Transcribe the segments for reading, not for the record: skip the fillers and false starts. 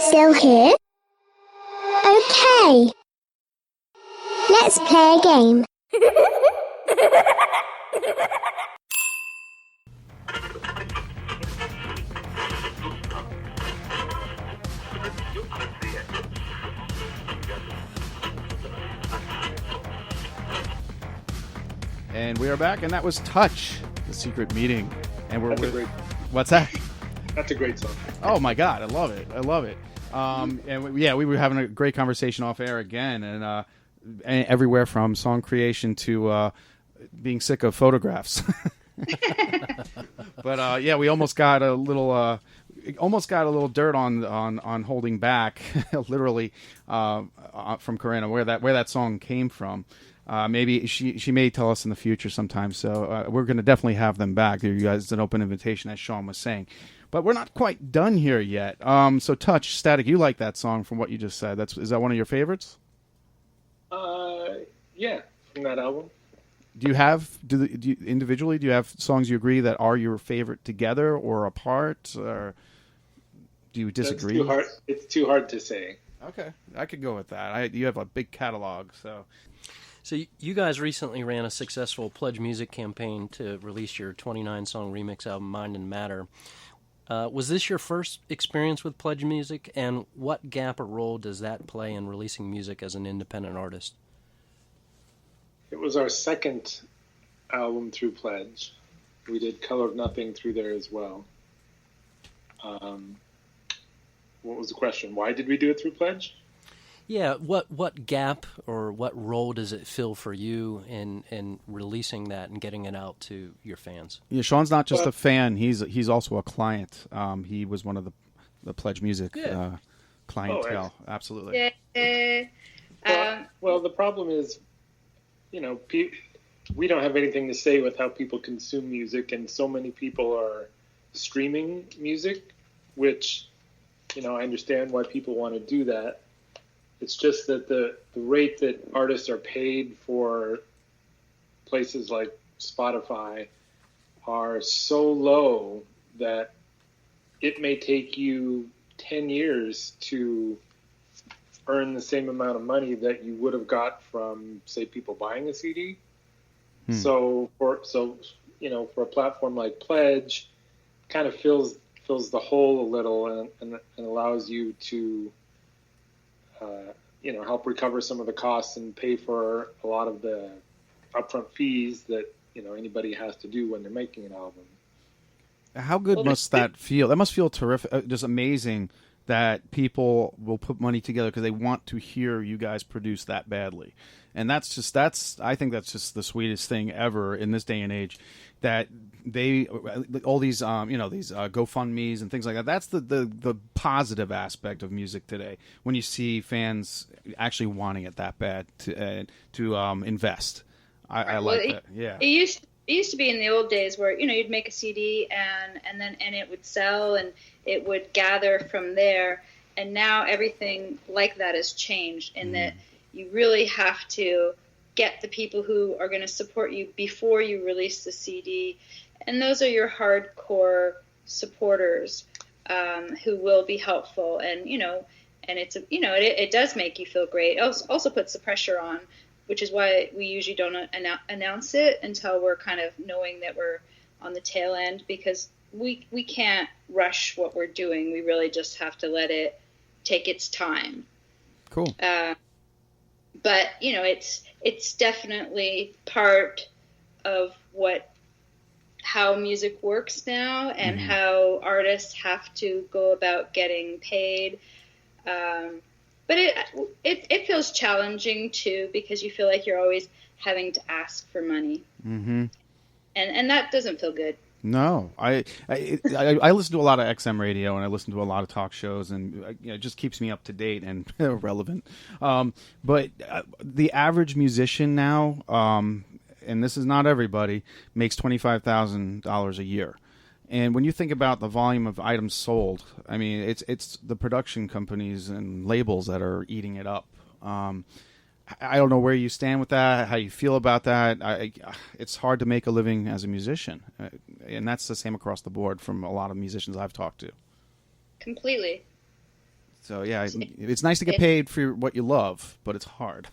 still here? Okay. Let's play a game. And we are back, and that was Touch, The Secret Meeting. And we're with... What's that? That's a great song. Oh my God, I love it. I love it. We were having a great conversation off air again, and everywhere from song creation to being sick of photographs. But we almost got a little dirt on holding back, literally, from kaRIN, where that song came from. Maybe she may tell us in the future sometime. So we're going to definitely have them back. You guys, it's an open invitation, as Shaun was saying. But we're not quite done here yet. So Touch, Statik, you like that song from what you just said. Is that one of your favorites? Yeah, from that album. Do you individually songs you agree that are your favorite together or apart, or do you disagree? It's too hard to say. Okay, I could go with that. You have a big catalog, so. So you guys recently ran a successful Pledge Music campaign to release your 29-song remix album, Mind and Matter. Was this your first experience with Pledge Music, and what gap or role does that play in releasing music as an independent artist? It was our second album through Pledge. We did Color of Nothing through there as well. What was the question? Why did we do it through Pledge? Yeah, what gap or what role does it fill for you in releasing that and getting it out to your fans? Yeah, Shaun's not just a fan; he's also a client. He was one of the Pledge Music clientele. Absolutely. Well, the problem is, we don't have anything to say with how people consume music, and so many people are streaming music, which, I understand why people want to do that. It's just that the rate that artists are paid for places like Spotify are so low that it may take you 10 years to earn the same amount of money that you would have got from, say, people buying a CD. So for a platform like Pledge, kind of fills the hole a little and allows you to help recover some of the costs and pay for a lot of the upfront fees that anybody has to do when they're making an album. How good must that feel? That must feel terrific, just amazing that people will put money together because they want to hear you guys produce that badly. And I think that's just the sweetest thing ever in this day and age, that all these these GoFundMes and things like that. That's the positive aspect of music today, when you see fans actually wanting it that bad to invest. I like that. Yeah. It used to be in the old days where you'd make a CD and it would sell and it would gather from there. And now everything like that has changed in that you really have to get the people who are going to support you before you release the CD. And those are your hardcore supporters who will be helpful. And, and it's, it does make you feel great. It also puts the pressure on, which is why we usually don't announce it until we're kind of knowing that we're on the tail end, because we can't rush what we're doing. We really just have to let it take its time. Cool. But, it's definitely part of how music works now and how artists have to go about getting paid. But it feels challenging too, because you feel like you're always having to ask for money, and that doesn't feel good. No, I listen to a lot of XM radio, and I listen to a lot of talk shows, and it just keeps me up to date and relevant. But the average musician now, and this is not everybody, makes $25,000 a year. And when you think about the volume of items sold, I mean, it's the production companies and labels that are eating it up. I don't know where you stand with that, how you feel about that. It's hard to make a living as a musician, and that's the same across the board from a lot of musicians I've talked to. Completely. So yeah, it's nice to get paid for what you love, but it's hard.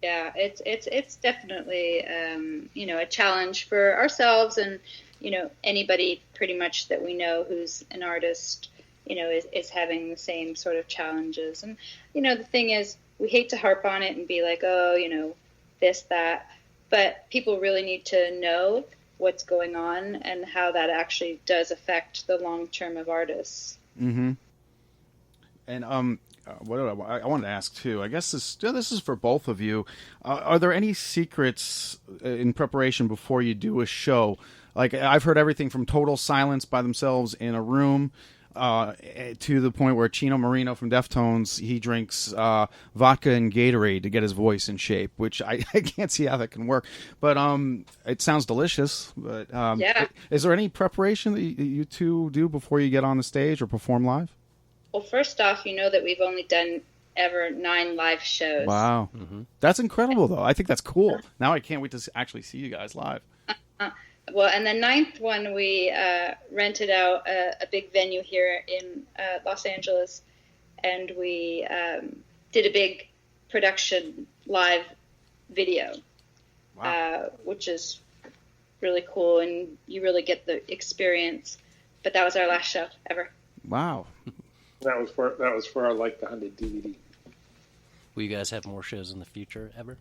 Yeah, it's definitely a challenge for ourselves, and anybody pretty much that we know who's an artist, is having the same sort of challenges. And the thing is, we hate to harp on it and be like, oh, this, that, but people really need to know what's going on and how that actually does affect the long term of artists. Mm-hmm. And what I wanted to ask too. I guess this is for both of you. Are there any secrets in preparation before you do a show? Like, I've heard everything from total silence by themselves in a room to the point where Chino Marino from Deftones, he drinks vodka and Gatorade to get his voice in shape, which I can't see how that can work. But it sounds delicious. But is there any preparation that you two do before you get on the stage or perform live? Well, first off, that we've only done ever 9 live shows. Wow. Mm-hmm. That's incredible, though. I think that's cool. Now I can't wait to actually see you guys live. Well, and the 9th one, we rented out a big venue here in Los Angeles, and we did a big production live video, which is really cool, and you really get the experience. But that was our last show ever. Wow. That was for our Like the 100 DVD. Will you guys have more shows in the future ever?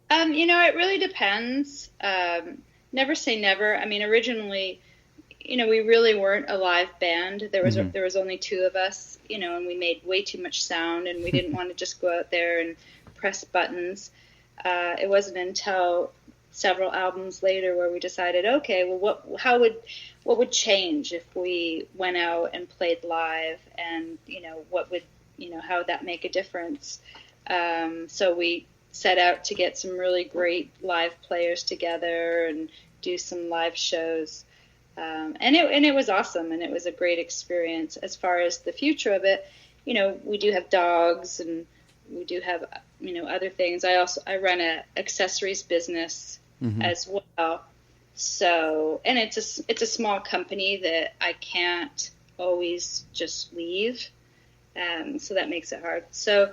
It really depends. Never say never. I mean, originally, we really weren't a live band. There was only 2 of us, and we made way too much sound, and we didn't want to just go out there and press buttons. It wasn't until several albums later where we decided, okay, well, what would change if we went out and played live, and what would how would that make a difference? So we set out to get some really great live players together and do some live shows, and it was awesome, and it was a great experience. As far as the future of it, we do have dogs, and we do have other things. I run a accessories business as well. So, and it's a small company that I can't always just leave, so that makes it hard. So,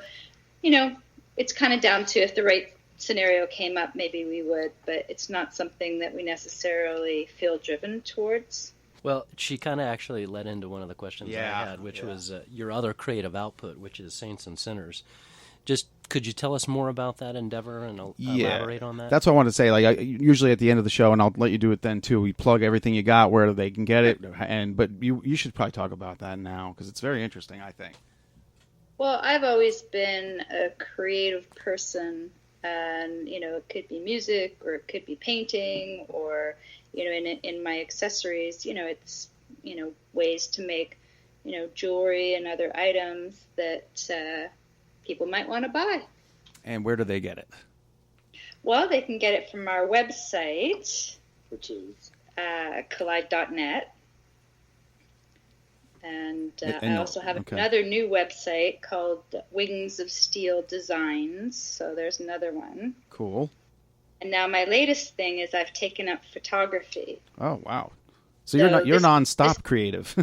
it's kind of down to if the right scenario came up, maybe we would, but it's not something that we necessarily feel driven towards. Well, she kind of actually led into one of the questions I had, which was your other creative output, which is Saints and Sinners. Just could you tell us more about that endeavor and elaborate on that? That's what I wanted to say. Like, usually at the end of the show, and I'll let you do it then too, we plug everything you got where they can get it, but you should probably talk about that now because it's very interesting, I think. Well, I've always been a creative person, and it could be music, or it could be painting, or in my accessories, it's ways to make jewelry and other items that people might want to buy. And where do they get it? Well, they can get it from our website, which is collide.net. And I also have another new website called Wings of Steel Designs. So there's another one. Cool. And now my latest thing is I've taken up photography. Oh, wow. So you're non-stop creative.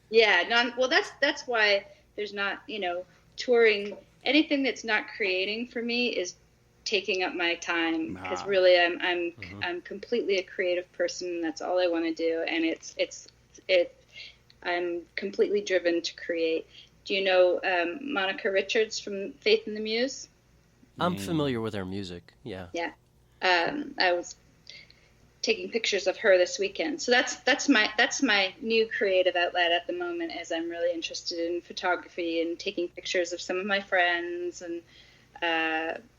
Yeah. That's why there's not, touring. Anything that's not creating for me is taking up my time, because really I'm completely a creative person. That's all I want to do. And I'm completely driven to create. Do you know Monica Richards from Faith and the Muse? I'm familiar with her music. Yeah. Yeah. I was taking pictures of her this weekend. So that's my new creative outlet at the moment, as I'm really interested in photography and taking pictures of some of my friends and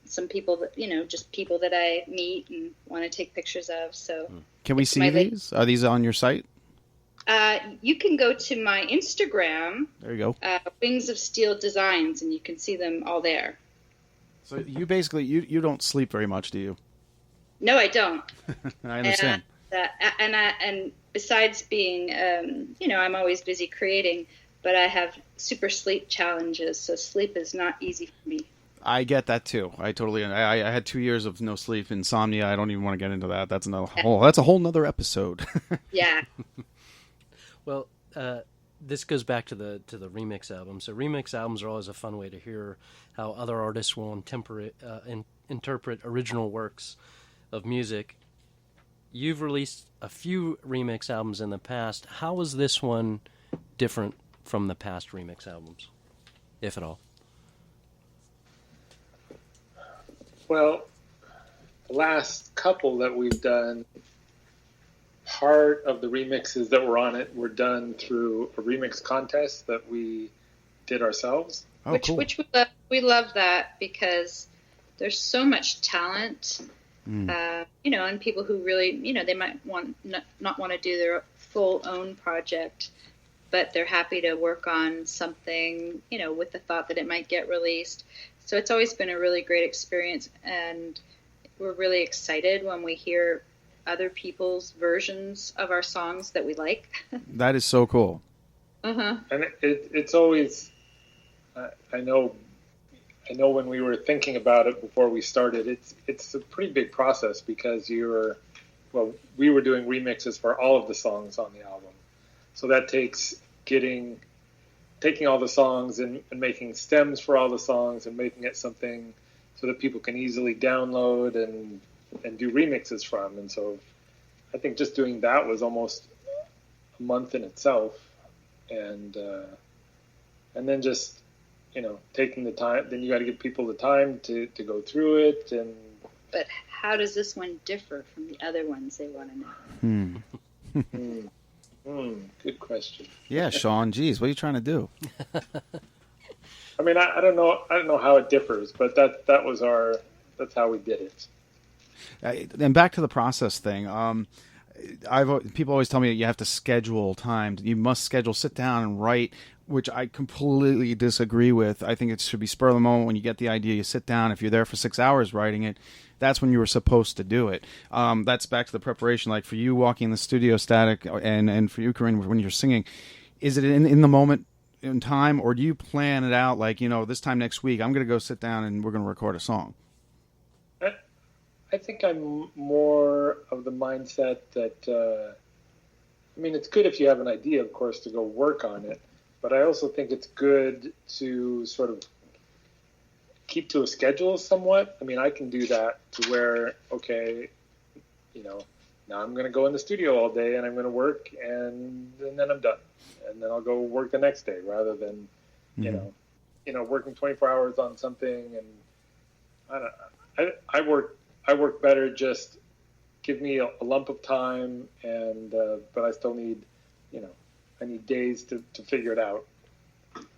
some people that just people that I meet and want to take pictures of. So can we see these? Are these on your site? You can go to my Instagram. There you go. Wings of Steel Designs, and you can see them all there. So you basically you don't sleep very much, do you? No, I don't. I understand. And besides being, I'm always busy creating, but I have super sleep challenges, so sleep is not easy for me. I get that too. I had 2 years of no sleep, insomnia. I don't even want to get into that. That's a whole nother episode. Yeah. Well, this goes back to the remix album. So remix albums are always a fun way to hear how other artists will interpret original works of music. You've released a few remix albums in the past. How is this one different from the past remix albums, if at all? Well, the last couple that we've done, part of the remixes that were on it were done through a remix contest that we did ourselves. Oh, cool. Which we love that, because there's so much talent, and people who really, they might not want to do their full own project, but they're happy to work on something, with the thought that it might get released. So it's always been a really great experience, and we're really excited when we hear other people's versions of our songs that we like. That is so cool. Uh-huh. And it's always, I know when we were thinking about it before we started, it's a pretty big process, because we were doing remixes for all of the songs on the album. So that takes taking all the songs and making stems for all the songs and making it something so that people can easily download and do remixes from. And so I think just doing that was almost a month in itself. And then just, taking the time, then you got to give people the time to go through it. But how does this one differ from the other ones, they want to know? Good question. Yeah, Shaun, geez, what are you trying to do? I mean, I don't know how it differs, but that's how we did it. And back to the process thing. People always tell me that you have to schedule time. You must sit down and write, which I completely disagree with. I think it should be spur of the moment. When you get the idea, you sit down. If you're there for 6 hours writing it, that's when you were supposed to do it. That's back to the preparation. Like for you walking in the studio, Statik, and for you, kaRIN, when you're singing, is it in the moment in time, or do you plan it out like, this time next week I'm going to go sit down and we're going to record a song? I think I'm more of the mindset that, it's good if you have an idea, of course, to go work on it, but I also think it's good to sort of keep to a schedule somewhat. I can do that to where, okay, now I'm going to go in the studio all day and I'm going to work and then I'm done. And then I'll go work the next day, rather than, working 24 hours on something. And I work better, just give me a lump of time, but I still need, I need days to figure it out.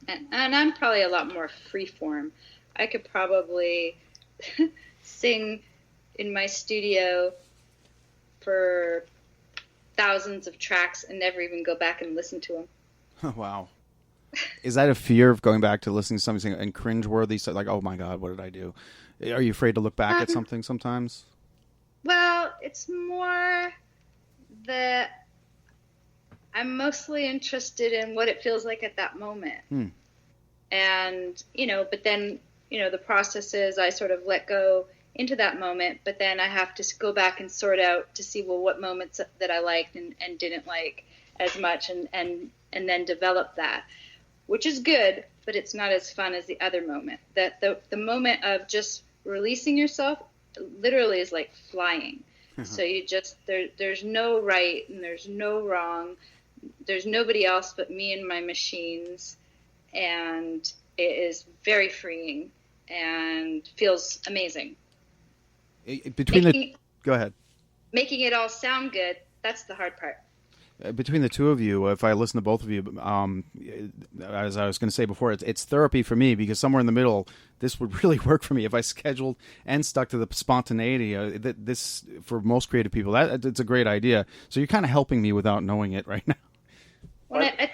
And I'm probably a lot more freeform. I could probably sing in my studio for thousands of tracks and never even go back and listen to them. Wow. Is that a fear of going back to listening to something and cringeworthy? So like, oh my God, what did I do? Are you afraid to look back at something sometimes? Well, it's more that I'm mostly interested in what it feels like at that moment. And, but then, the process is I sort of let go into that moment, but then I have to go back and sort out to see, well, what moments that I liked and didn't like as much, and then develop that, which is good, but it's not as fun as the other moment. That the moment of just releasing yourself literally is like flying. So you just, there's no right and there's no wrong. There's nobody else but me and my machines, and it is very freeing and feels amazing. Go ahead. Making it all sound good, that's the hard part. Between the two of you, if I listen to both of you, as I was going to say before, it's therapy for me, because somewhere in the middle, this would really work for me if I scheduled and stuck to the spontaneity. This, for most creative people, it's a great idea. So you're kind of helping me without knowing it right now. Well, I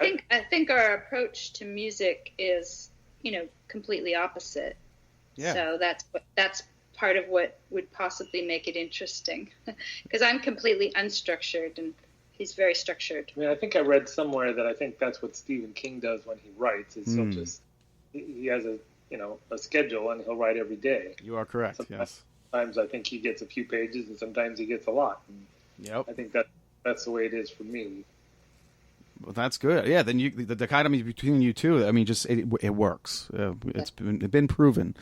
think our approach to music is, completely opposite. Yeah. So that's part of what would possibly make it interesting, because I'm completely unstructured and he's very structured. I think I read somewhere that I think that's what Stephen King does when he writes. Is he has a schedule and he'll write every day. You are correct. Sometimes I think he gets a few pages and sometimes he gets a lot. And yep. I think that's the way it is for me. Well, that's good. Yeah, then the dichotomy between you two, I mean, just it works. It's been proven.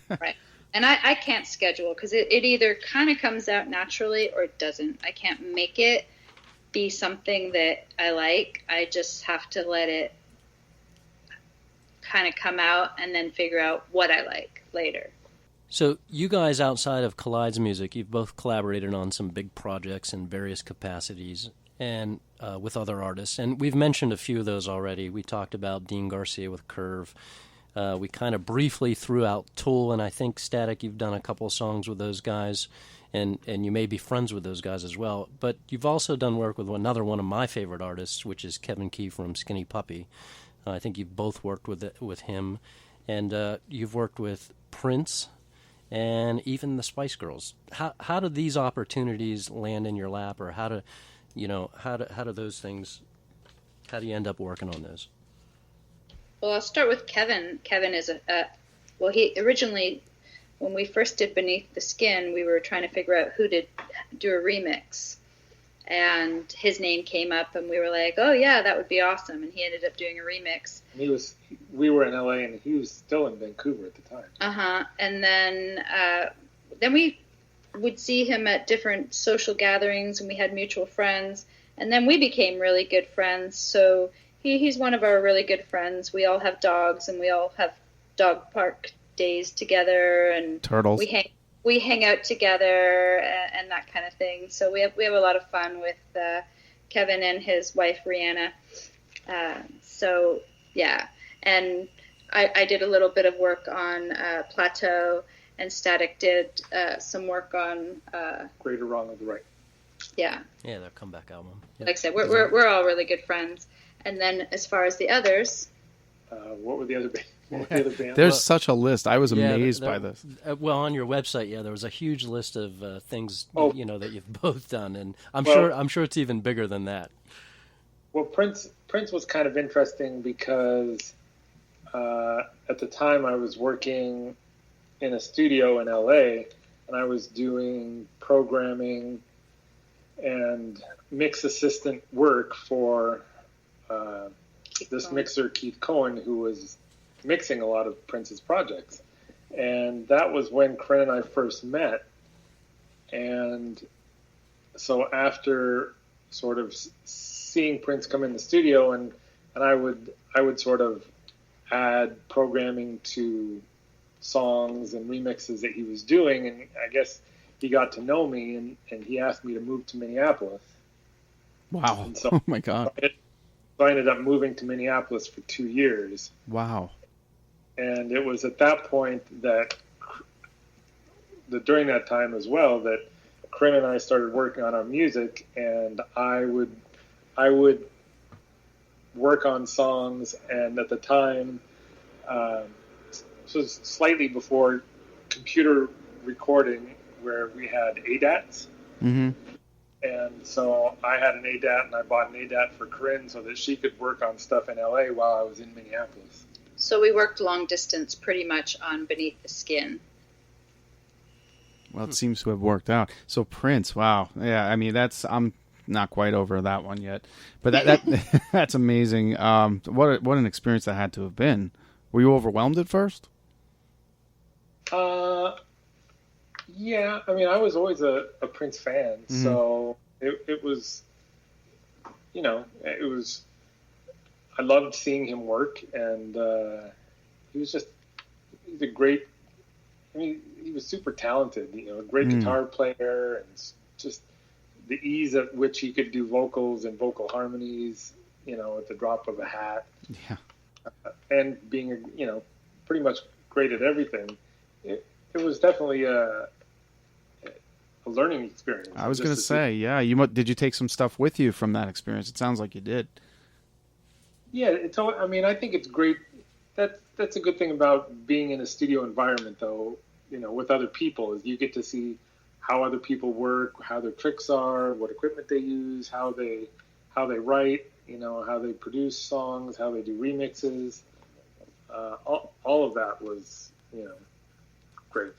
Right. And I can't schedule because it either kind of comes out naturally or it doesn't. I can't make it be something that I like. I just have to let it kind of come out and then figure out what I like later. So you guys outside of Collide's music, you've both collaborated on some big projects in various capacities and with other artists. And we've mentioned a few of those already. We talked about Dean Garcia with Curve. We kind of briefly threw out Tool, and I think Statik, you've done a couple of songs with those guys, and you may be friends with those guys as well. But you've also done work with another one of my favorite artists, which is Kevin Key from Skinny Puppy. I think you've both worked with him, and you've worked with Prince and even the Spice Girls. How do these opportunities land in your lap, or how do those things? How do you end up working on those? Well, I'll start with Kevin. Kevin is he originally, when we first did Beneath the Skin, we were trying to figure out who to do a remix. And his name came up, and we were like, oh, yeah, that would be awesome. And he ended up doing a remix. We were in LA, and he was still in Vancouver at the time. Uh-huh. And then we would see him at different social gatherings, and we had mutual friends. And then we became really good friends. So he's one of our really good friends. We all have dogs, and we all have dog park days together, and turtles. We hang out together and that kind of thing. So we have a lot of fun with Kevin and his wife Rihanna. So yeah, and I did a little bit of work on Plateau, and Statik did some work on Great or Wrong of the Right. Yeah. Yeah, their comeback album. Yep. Like I said, we're all really good friends. And then as far as the others, what were the other bands? There's such a list. I was amazed by this. Well, on your website, there was a huge list of things that you've both done, and I'm sure it's even bigger than that. Well, Prince was kind of interesting because at the time I was working in a studio in LA, and I was doing programming and mix assistant work for this mixer, Keith Cohen, who was mixing a lot of Prince's projects. And that was when KARIN and I first met. And so after sort of seeing Prince come in the studio, and I would sort of add programming to songs and remixes that he was doing, and I guess he got to know me, and he asked me to move to Minneapolis. Wow. So, oh my God. So I ended up moving to Minneapolis for 2 years. Wow. And it was at that point that during that time as well, that KARIN and I started working on our music, and I would work on songs, and at the time, this was slightly before computer recording, where we had ADATs. Mm-hmm. And so I had an ADAT, and I bought an ADAT for KARIN so that she could work on stuff in LA while I was in Minneapolis. So we worked long distance pretty much on Beneath the Skin. Well, it seems to have worked out. So Prince, wow. Yeah, I mean, I'm not quite over that one yet. But that that's amazing. What an experience that had to have been. Were you overwhelmed at first? Yeah, I mean, I was always a Prince fan, Mm-hmm. so it was, I loved seeing him work, and he was a great, he was super talented, a great guitar player, and just the ease at which he could do vocals and vocal harmonies, at the drop of a hat. Yeah. And being, pretty much great at everything. It was definitely a learning experience. I was going to say, yeah. Did you take some stuff with you from that experience? It sounds like you did. Yeah, I think it's great. That's a good thing about being in a studio environment, though. With other people, is you get to see how other people work, how their tricks are, what equipment they use, how they write, how they produce songs, how they do remixes. All of that was, great.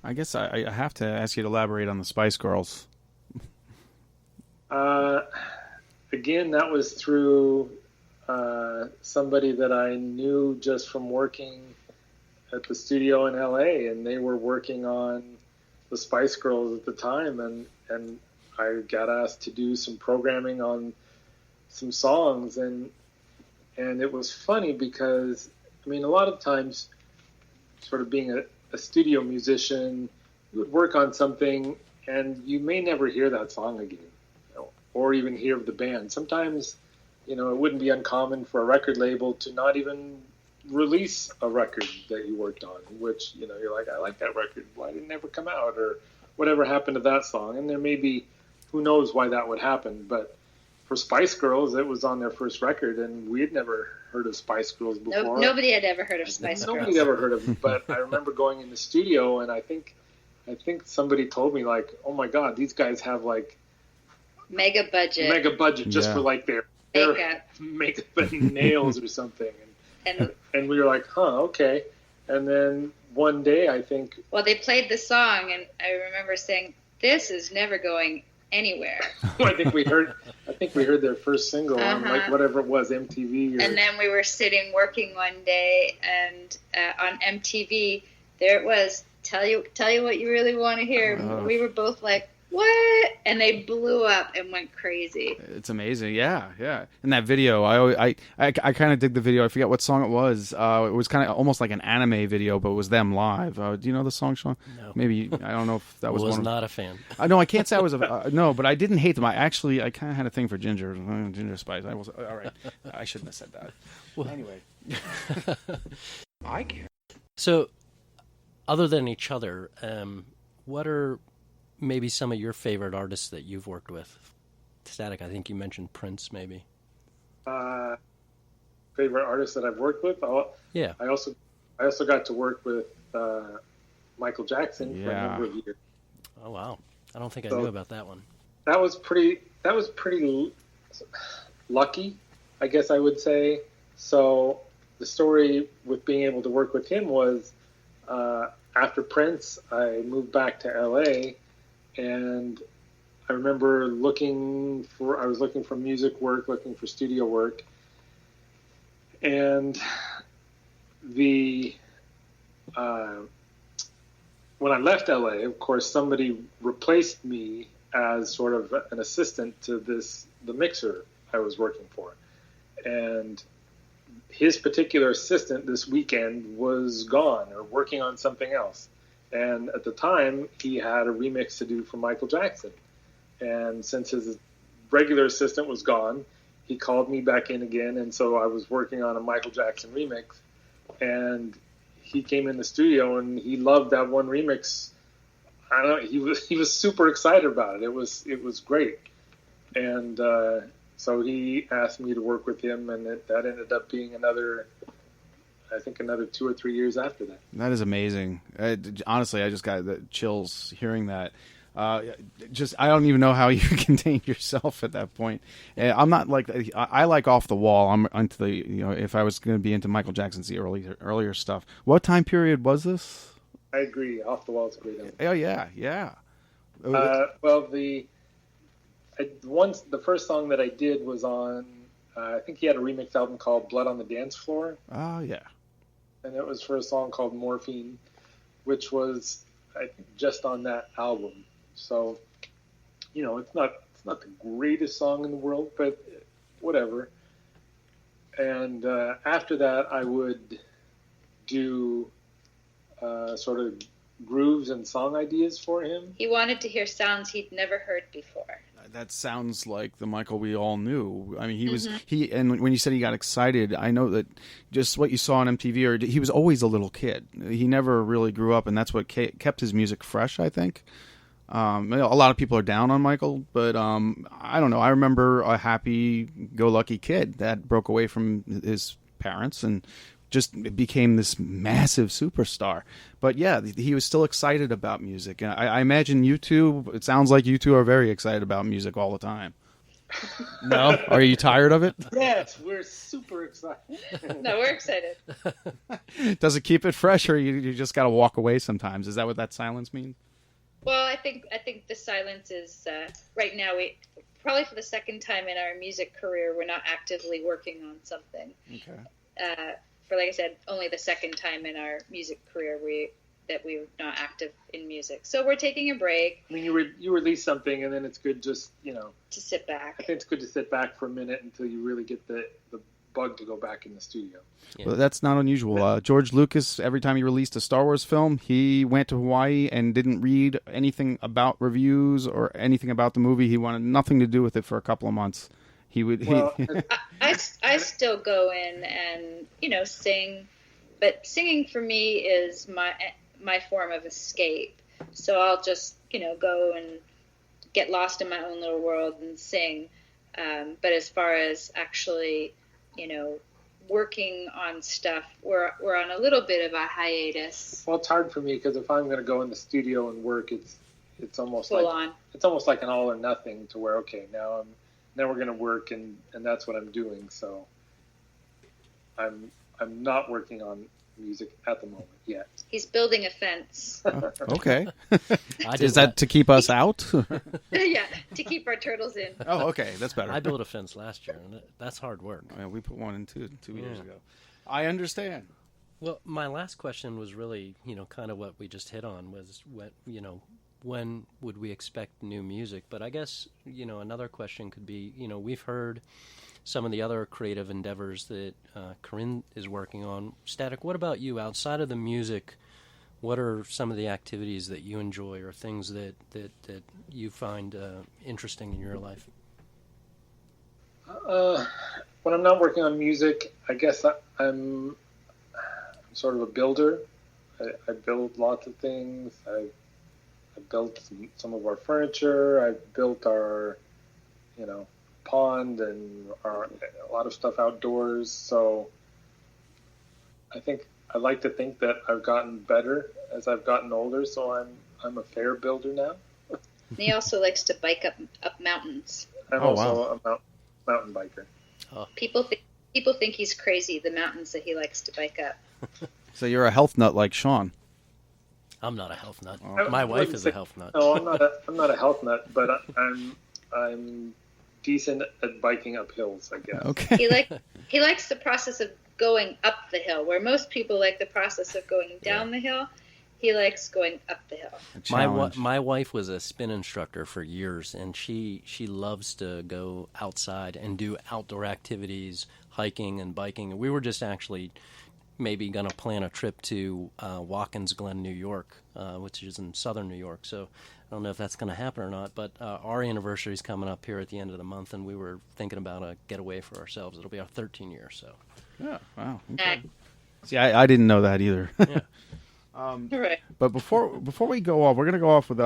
I guess I have to ask you to elaborate on the Spice Girls. again, that was through somebody that I knew just from working at the studio in LA, and they were working on the Spice Girls at the time, and I got asked to do some programming on some songs, and it was funny because, I mean, a lot of times, sort of being a studio musician, you would work on something and you may never hear that song again, or even hear of the band. Sometimes, it wouldn't be uncommon for a record label to not even release a record that you worked on, which, you're like, I like that record, why didn't it ever come out, or whatever happened to that song. And there may be, who knows why that would happen, but for Spice Girls, it was on their first record, and we had never heard of Spice Girls before. Nobody had ever heard of Spice Girls. Nobody had ever heard of them, but I remember going in the studio, and I think somebody told me, like, oh my God, these guys have like mega budget just for like their makeup and nails or something. And we were like, huh, okay. And then one day, I think... Well, they played the song, and I remember saying, this is never going anywhere. I think we heard their first single on, like, whatever it was, MTV. And then we were sitting working one day, and on MTV, there it was, tell you what you really want to hear. We were both like, what? And they blew up and went crazy. It's amazing. Yeah. And that video, I kind of dig the video. I forget what song it was. It was kind of almost like an anime video, but it was them live. Do you know the song, Shaun? No. Maybe, I don't know if that was one. Not a fan. No, I can't say I was no, but I didn't hate them. I kind of had a thing for Ginger Spice. All right. I shouldn't have said that. Well, anyway. I care. So, other than each other, what are maybe some of your favorite artists that you've worked with? Statik, I think you mentioned Prince, maybe. Favorite artists that I've worked with? Yeah. I also got to work with Michael Jackson for a number of years. Oh wow! I don't think I knew about that one. That was pretty lucky, I guess I would say. So the story with being able to work with him was after Prince, I moved back to LA. And I remember looking for music work, looking for studio work. And when I left LA, of course, somebody replaced me as sort of an assistant to the mixer I was working for. And his particular assistant this weekend was gone or working on something else. And at the time, he had a remix to do for Michael Jackson. And since his regular assistant was gone, he called me back in again. And so I was working on a Michael Jackson remix. And he came in the studio and he loved that one remix. I don't know, he was super excited about it. It was great. And so he asked me to work with him, and that ended up being another 2 or 3 years after that. That is amazing. Honestly, I just got the chills hearing that. I don't even know how you contained yourself at that point. I'm not like, I like off the wall. I'm into the, if I was going to be into Michael Jackson's the earlier stuff. What time period was this? I agree. Off the wall is a great album. Oh yeah. Well, the first song that I did was on, I think he had a remix album called Blood on the Dance Floor. Oh yeah. And it was for a song called Morphine, which was, I think, just on that album. So, it's not the greatest song in the world, but whatever. And after that, I would do sort of grooves and song ideas for him. He wanted to hear sounds he'd never heard before. That sounds like the Michael we all knew. I mean, and when you said he got excited, I know that just what you saw on MTV, he was always a little kid. He never really grew up, and that's what kept his music fresh, I think. A lot of people are down on Michael, but I don't know. I remember a happy-go-lucky kid that broke away from his parents and just became this massive superstar. But yeah, he was still excited about music. I imagine you two, it sounds like you two are very excited about music all the time. No? Are you tired of it? Yes, we're super excited. No, we're excited. Does it keep it fresh, or you just got to walk away sometimes? Is that what that silence means? Well, I think the silence is, right now probably for the second time in our music career, we're not actively working on something. Okay. For, like I said, only the second time in our music career that we were not active in music. So we're taking a break. I mean, you release something, and then it's good just, to sit back. I think it's good to sit back for a minute until you really get the bug to go back in the studio. Yeah. Well, that's not unusual. George Lucas, every time he released a Star Wars film, he went to Hawaii and didn't read anything about reviews or anything about the movie. He wanted nothing to do with it for a couple of months. He would. Well, I still go in and sing, but singing for me is my form of escape. So I'll just go and get lost in my own little world and sing. But as far as actually working on stuff, we're on a little bit of a hiatus. Well, it's hard for me because if I'm going to go in the studio and work, it's almost Full like on. It's almost like an all or nothing, to where now we're going to work, and that's what I'm doing. So I'm not working on music at the moment yet. He's building a fence. Okay. I did Is that to keep us out? Yeah, to keep our turtles in. Oh, okay. That's better. I built a fence last year, and that's hard work. Yeah, we put one in two years ago. I understand. Well, my last question was really, kind of what we just hit on was when would we expect new music? But I guess, another question could be, we've heard some of the other creative endeavors that kaRIN is working on. Statik, what about you? Outside of the music, what are some of the activities that you enjoy or things that you find interesting in your life? When I'm not working on music, I guess I'm sort of a builder. I build lots of things. I built some of our furniture. I built our, pond and a lot of stuff outdoors. So I like to think that I've gotten better as I've gotten older. So I'm a fair builder now. He also likes to bike up mountains. I'm also a mountain biker. Oh. People think he's crazy, the mountains that he likes to bike up. So you're a health nut like Shaun. I'm not a health nut. Oh. My wife is a health nut. No, I'm not a health nut, but I'm decent at biking up hills, I guess. Okay. He likes the process of going up the hill, where most people like the process of going down the hill. He likes going up the hill. My wife was a spin instructor for years, and she loves to go outside and do outdoor activities, hiking and biking. And we were just actually maybe going to plan a trip to Watkins Glen, New York, which is in southern New York. So I don't know if that's going to happen or not, but our anniversary is coming up here at the end of the month, and we were thinking about a getaway for ourselves. It'll be our 13th year, so. Yeah, wow. Okay. See, I didn't know that either. Yeah. Right. But before we go off, we're going to go off with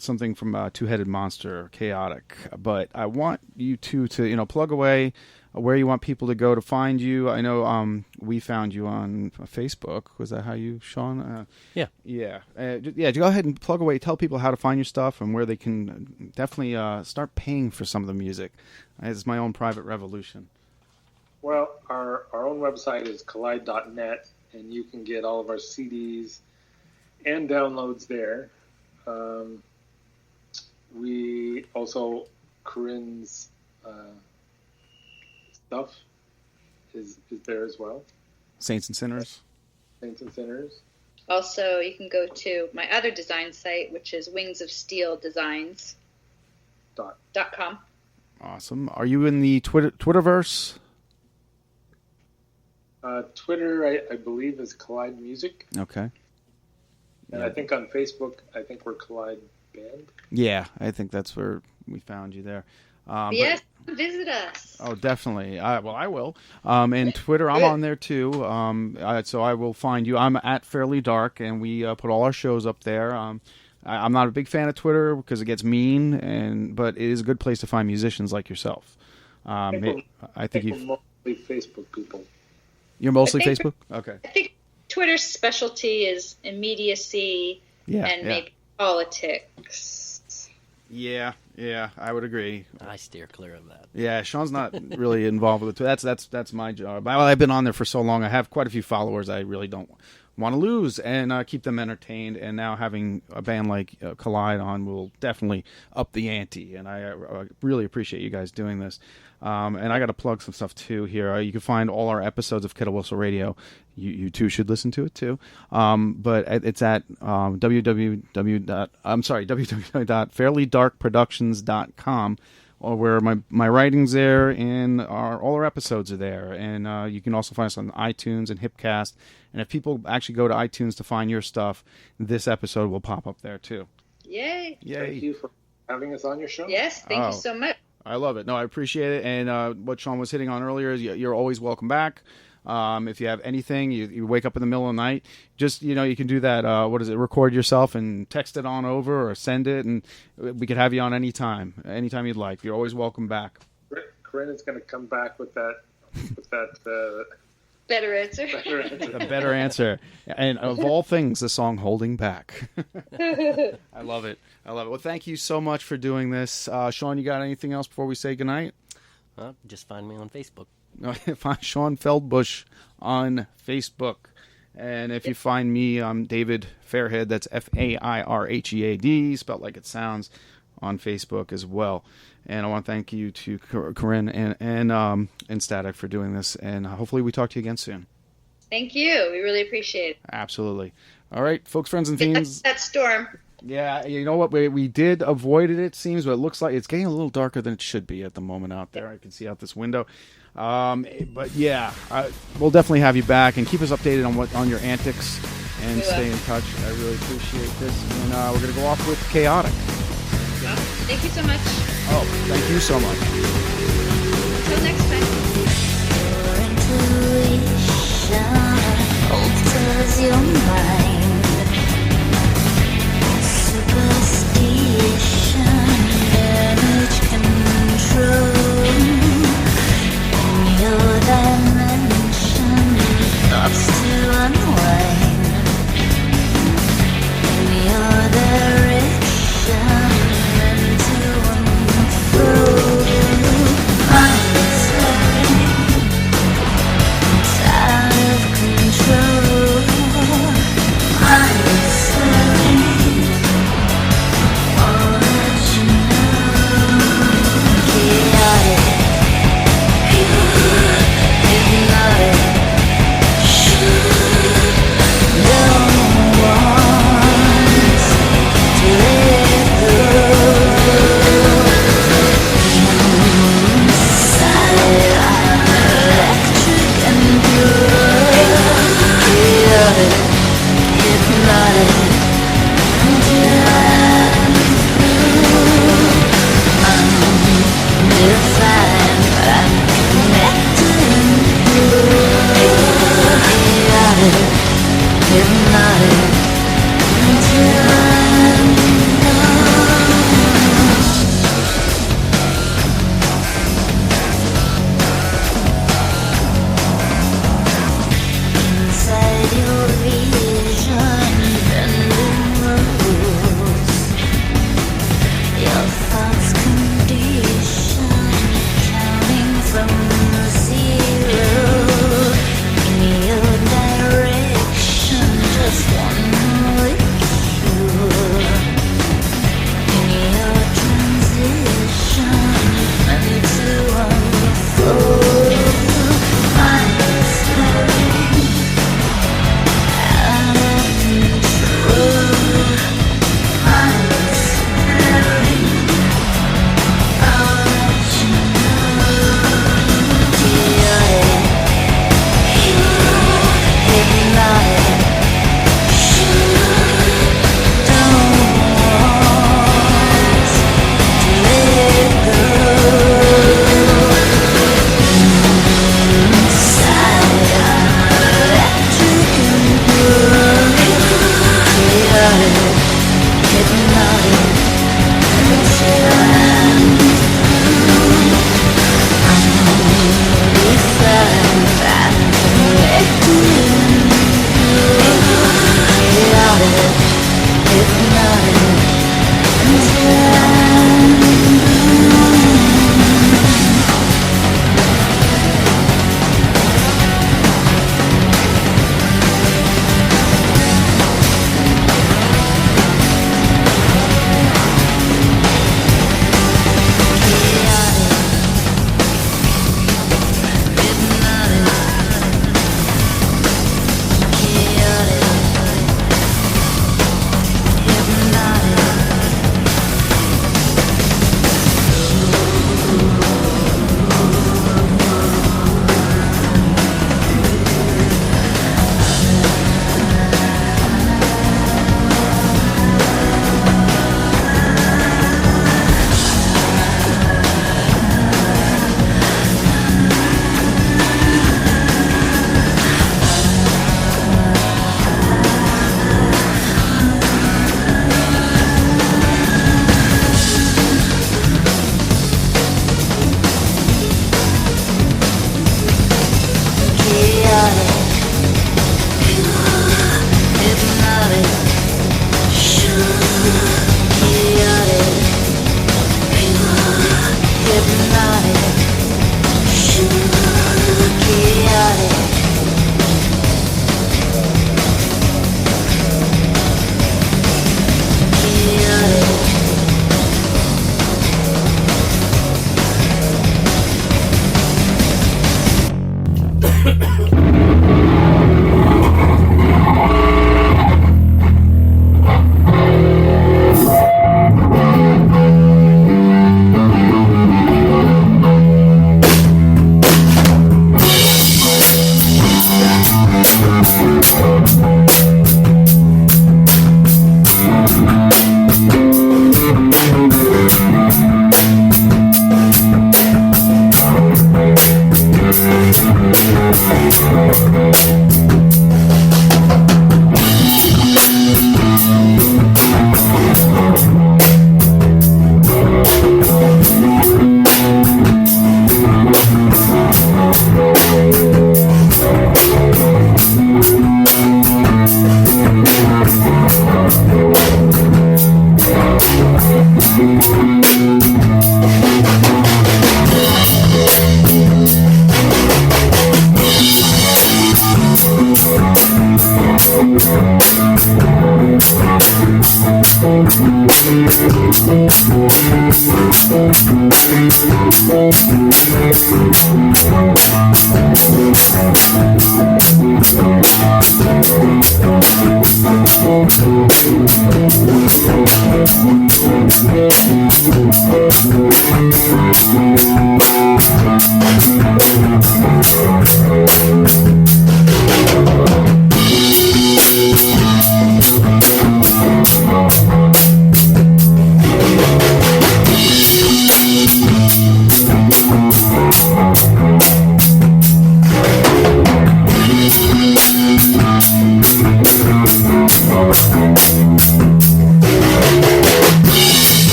something from Two-Headed Monster, Chaotic. But I want you two to plug away where you want people to go to find you. I know we found you on Facebook. Was that how you, Shaun? Yeah. Yeah. Go ahead and plug away. Tell people how to find your stuff and where they can definitely start paying for some of the music. It's my own private revolution. Well, our own website is collide.net, and you can get all of our CDs and downloads there. We also, kaRIN's stuff is there as well. Saints and Sinners. Saints and Sinners. Also, you can go to my other design site, which is wingsofsteeldesigns.com. Awesome. Are you in the Twitterverse? Twitter, I believe, is Collide Music. Okay. And I think on Facebook, we're Collide Band. Yeah, I think that's where we found you there. Yes, visit us. Oh, definitely. I will. And Twitter, I'm on there too. So I will find you. I'm at Fairly Dark, and we put all our shows up there. I'm not a big fan of Twitter because it gets mean, but it is a good place to find musicians like yourself. I think we're mostly Facebook people. You're mostly Facebook? Okay. I think Twitter's specialty is immediacy and maybe politics. Yeah, I would agree. I steer clear of that. Yeah, Shaun's not really involved with it. That's my job. I've been on there for so long. I have quite a few followers. I really don't want to lose and keep them entertained. And now having a band like Collide on will definitely up the ante. And I really appreciate you guys doing this. And I got to plug some stuff too here. You can find all our episodes of Kettle Whistle Radio. You too should listen to it too. But it's at www.fairlydarkproductions.com. Where my writing's there and all our episodes are there. And you can also find us on iTunes and Hipcast. And if people actually go to iTunes to find your stuff, this episode will pop up there too. Yay. Thank you for having us on your show. Yes, thank you so much. I love it. No, I appreciate it. And what Shaun was hitting on earlier is you're always welcome back. If you have anything, you wake up in the middle of the night, just, you can do that, record yourself and text it on over or send it, and we could have you on anytime you'd like. You're always welcome back. kaRIN is going to come back with that better answer. A better answer. And of all things, the song Holding Back. I love it. Well, thank you so much for doing this. Shaun, you got anything else before we say goodnight? Just find me on Facebook. Find Shaun Feldbush on Facebook. And if you find me, I'm David Fairhead. That's Fairhead, spelled like it sounds, on Facebook as well. And I want to thank you to kaRIN and Statik for doing this. And hopefully we talk to you again soon. Thank you. We really appreciate it. Absolutely. All right, folks, friends, and fiends. That storm. Yeah, you know what? We did avoid it seems, but it looks like it's getting a little darker than it should be at the moment out there. I can see out this window. But yeah, we'll definitely have you back and keep us updated on your antics and stay in touch. I really appreciate this. And we're going to go off with Chaotic. Well, thank you so much. Oh, thank you so much. Until next time. Alters your mind. Superstition, damage control. In your dimension, thoughts to unwind. In your direction, and to unfold. Mind's out of control.